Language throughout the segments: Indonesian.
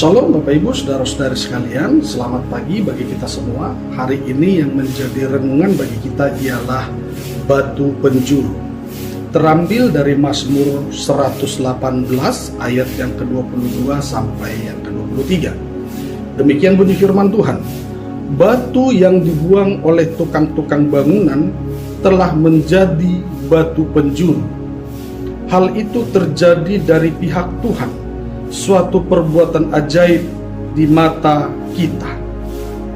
Shalom Bapak Ibu, Saudara-saudari sekalian, selamat pagi bagi kita semua. Hari ini yang menjadi renungan bagi kita ialah batu penjuru. Terambil dari Mazmur 118 ayat yang ke-22 sampai yang ke-23. Demikian bunyi firman Tuhan. Batu yang dibuang oleh tukang-tukang bangunan telah menjadi batu penjuru. Hal itu terjadi dari pihak Tuhan, suatu perbuatan ajaib di mata kita.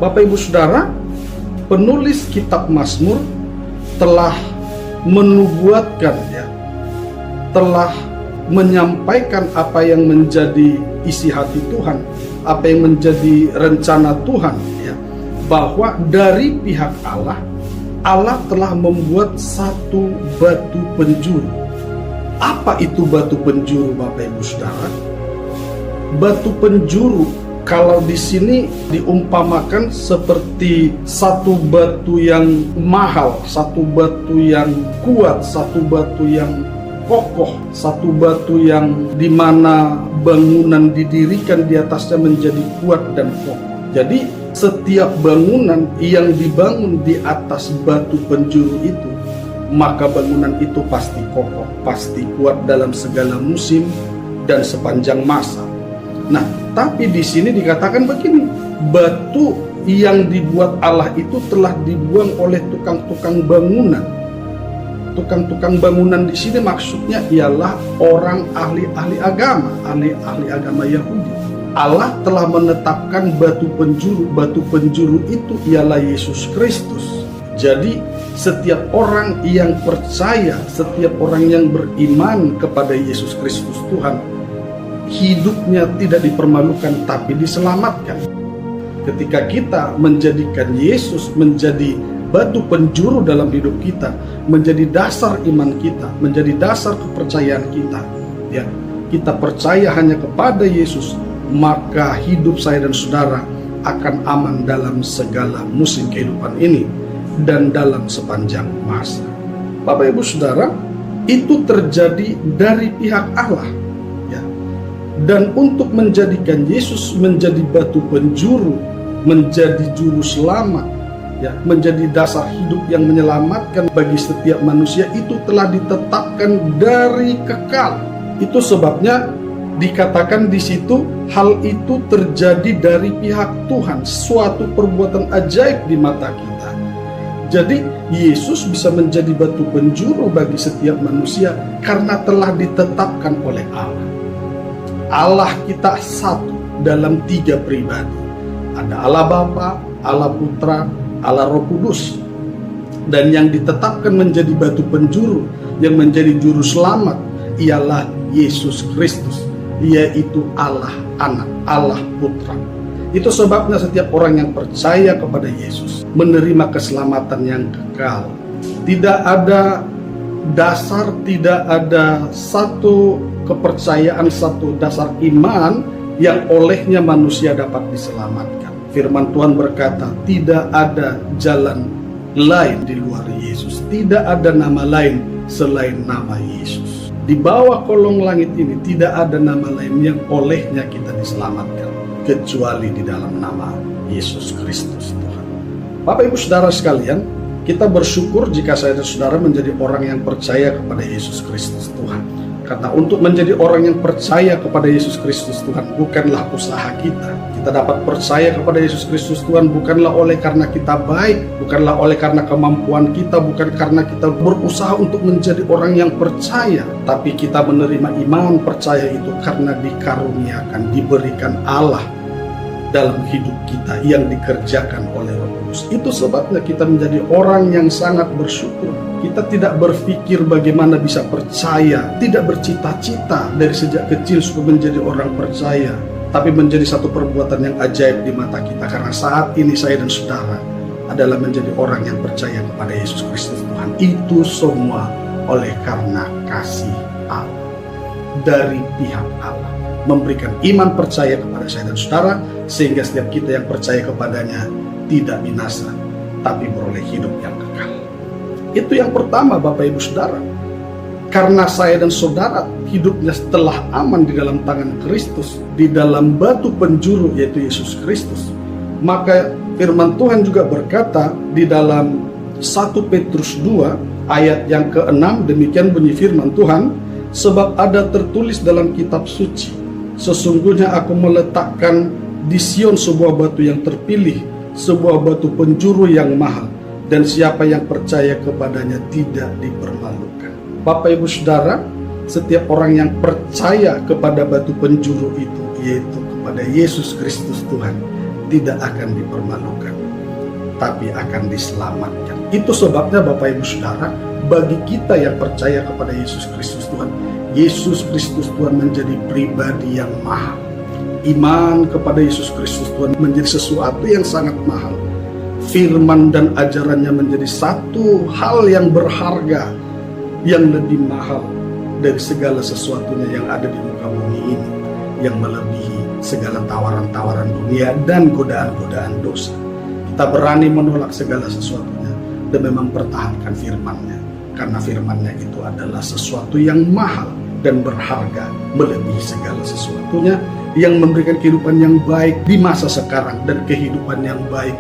Bapak Ibu Saudara, penulis kitab Mazmur telah menubuatkan, telah menyampaikan apa yang menjadi isi hati Tuhan, apa yang menjadi rencana Tuhan, bahwa dari pihak Allah, Allah telah membuat satu batu penjuru. Apa itu batu penjuru, Bapak Ibu Saudara? Batu penjuru kalau di sini diumpamakan seperti satu batu yang mahal, satu batu yang kuat, satu batu yang kokoh, satu batu yang dimana bangunan didirikan di atasnya menjadi kuat dan kokoh. Jadi setiap bangunan yang dibangun di atas batu penjuru itu, maka bangunan itu pasti kokoh, pasti kuat dalam segala musim dan sepanjang masa. Nah, tapi di sini dikatakan begini, batu yang dibuat Allah itu telah dibuang oleh tukang-tukang bangunan. Tukang-tukang bangunan di sini maksudnya ialah orang ahli-ahli agama, ahli-ahli agama Yahudi. Allah telah menetapkan batu penjuru itu ialah Yesus Kristus. Jadi setiap orang yang percaya, setiap orang yang beriman kepada Yesus Kristus Tuhan, hidupnya tidak dipermalukan tapi diselamatkan. Ketika kita menjadikan Yesus menjadi batu penjuru dalam hidup kita, menjadi dasar iman kita, menjadi dasar kepercayaan kita, kita percaya hanya kepada Yesus, maka hidup saya dan saudara akan aman dalam segala musim kehidupan ini dan dalam sepanjang masa. Bapak Ibu Saudara, itu terjadi dari pihak Allah. Dan untuk menjadikan Yesus menjadi batu penjuru, menjadi juru selamat, menjadi dasar hidup yang menyelamatkan bagi setiap manusia, itu telah ditetapkan dari kekal. Itu sebabnya dikatakan di situ, hal itu terjadi dari pihak Tuhan, suatu perbuatan ajaib di mata kita. Jadi Yesus bisa menjadi batu penjuru bagi setiap manusia karena telah ditetapkan oleh Allah. Allah kita satu dalam tiga pribadi. Ada Allah Bapa, Allah Putra, Allah Roh Kudus. Dan yang ditetapkan menjadi batu penjuru, yang menjadi juru selamat, ialah Yesus Kristus, yaitu Allah Anak, Allah Putra. Itu sebabnya setiap orang yang percaya kepada Yesus menerima keselamatan yang kekal. Tidak ada dasar, tidak ada satu kepercayaan, satu dasar iman yang olehnya manusia dapat diselamatkan. Firman Tuhan berkata, tidak ada jalan lain di luar Yesus, tidak ada nama lain selain nama Yesus. Di bawah kolong langit ini tidak ada nama lain yang olehnya kita diselamatkan kecuali di dalam nama Yesus Kristus Tuhan. Bapak Ibu Saudara sekalian, kita bersyukur jika saya dan saudara menjadi orang yang percaya kepada Yesus Kristus Tuhan. Karena untuk menjadi orang yang percaya kepada Yesus Kristus Tuhan bukanlah usaha kita. Kita dapat percaya kepada Yesus Kristus Tuhan bukanlah oleh karena kita baik, bukanlah oleh karena kemampuan kita, bukan karena kita berusaha untuk menjadi orang yang percaya. Tapi kita menerima iman percaya itu karena dikaruniakan, diberikan Allah dalam hidup kita yang dikerjakan oleh Roh Kudus. Itu sebabnya kita menjadi orang yang sangat bersyukur. Kita tidak berpikir bagaimana bisa percaya, tidak bercita-cita dari sejak kecil supaya menjadi orang percaya, tapi menjadi satu perbuatan yang ajaib di mata kita. Karena saat ini saya dan saudara adalah menjadi orang yang percaya kepada Yesus Kristus Tuhan. Itu semua oleh karena kasih Allah dari pihak Allah, memberikan iman percaya kepada saya dan saudara, sehingga setiap kita yang percaya kepadanya tidak binasa, tapi beroleh hidup yang kekal. Itu yang pertama, Bapak Ibu Saudara. Karena saya dan saudara hidupnya telah aman di dalam tangan Kristus, di dalam batu penjuru yaitu Yesus Kristus, maka firman Tuhan juga berkata di dalam 1 Petrus 2 ayat yang ke-6, demikian bunyi firman Tuhan, sebab ada tertulis dalam kitab suci, sesungguhnya aku meletakkan di Sion sebuah batu yang terpilih, sebuah batu penjuru yang mahal, dan siapa yang percaya kepadanya tidak dipermalukan. Bapak Ibu Saudara, setiap orang yang percaya kepada batu penjuru itu, yaitu kepada Yesus Kristus Tuhan, tidak akan dipermalukan, tapi akan diselamatkan. Itu sebabnya Bapak Ibu Saudara, bagi kita yang percaya kepada Yesus Kristus Tuhan, Yesus Kristus Tuhan menjadi pribadi yang mahal. Iman kepada Yesus Kristus Tuhan menjadi sesuatu yang sangat mahal. Firman dan ajarannya menjadi satu hal yang berharga, yang lebih mahal dari segala sesuatunya yang ada di muka bumi ini, yang melebihi segala tawaran-tawaran dunia dan godaan-godaan dosa. Kita berani menolak segala sesuatunya dan memang pertahankan firman-Nya, karena firman-Nya itu adalah sesuatu yang mahal dan berharga melebihi segala sesuatunya, yang memberikan kehidupan yang baik di masa sekarang dan kehidupan yang baik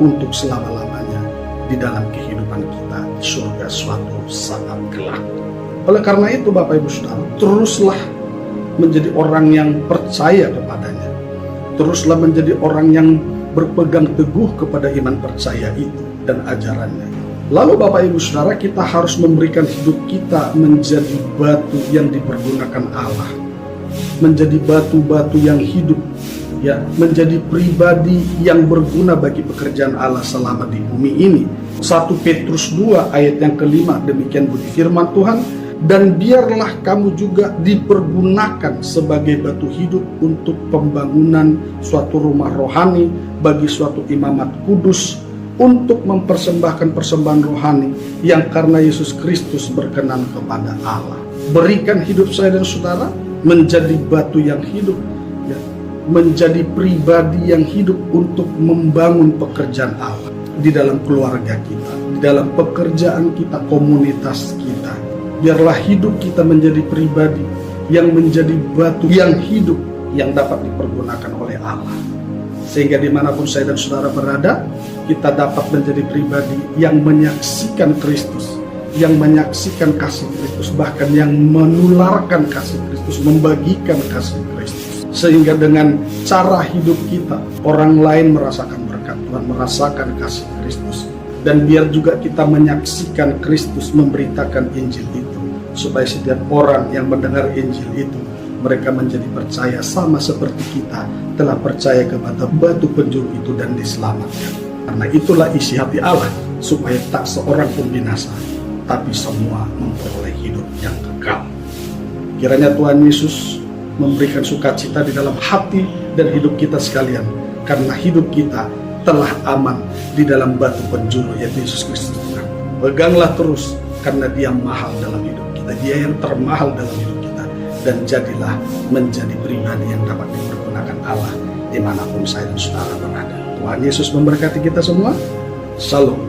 untuk selama-lamanya di dalam kehidupan kita di surga suatu saat kelak. Oleh karena itu Bapak Ibu Saudara, teruslah menjadi orang yang percaya kepadanya. Teruslah menjadi orang yang berpegang teguh kepada iman percaya itu dan ajarannya. Lalu Bapak Ibu Saudara, kita harus memberikan hidup kita menjadi batu yang dipergunakan Allah, menjadi batu-batu yang hidup, ya, menjadi pribadi yang berguna bagi pekerjaan Allah selama di bumi ini. 1 Petrus 2 ayat yang ke-5, demikian bunyi firman Tuhan, dan biarlah kamu juga dipergunakan sebagai batu hidup untuk pembangunan suatu rumah rohani bagi suatu imamat kudus, untuk mempersembahkan persembahan rohani yang karena Yesus Kristus berkenan kepada Allah. Berikan hidup saya dan saudara menjadi batu yang hidup, ya, menjadi pribadi yang hidup untuk membangun pekerjaan Allah di dalam keluarga kita, di dalam pekerjaan kita, komunitas kita. Biarlah hidup kita menjadi pribadi yang menjadi batu yang hidup, yang dapat dipergunakan oleh Allah, sehingga dimanapun saya dan saudara berada, kita dapat menjadi pribadi yang menyaksikan Kristus, yang menyaksikan kasih Kristus, bahkan yang menularkan kasih Kristus, membagikan kasih Kristus, sehingga dengan cara hidup kita orang lain merasakan berkat Tuhan, merasakan kasih Kristus. Dan biar juga kita menyaksikan Kristus memberitakan Injil itu, supaya setiap orang yang mendengar Injil itu, mereka menjadi percaya sama seperti kita telah percaya kepada batu penjuru itu dan diselamatkan. Karena itulah isi hati Allah, supaya tak seorang pun binasa, tapi semua memperoleh hidup yang kekal. Kiranya Tuhan Yesus memberikan sukacita di dalam hati dan hidup kita sekalian, karena hidup kita telah aman di dalam batu penjuru yaitu Yesus Kristus Tuhan. Peganglah terus, karena Dia mahal dalam hidup kita, Dia yang termahal dalam hidup kita, dan jadilah menjadi pribadi yang dapat dipergunakan Allah dimanapun saya dan saudara berada. Tuhan Yesus memberkati kita semua. Shalom.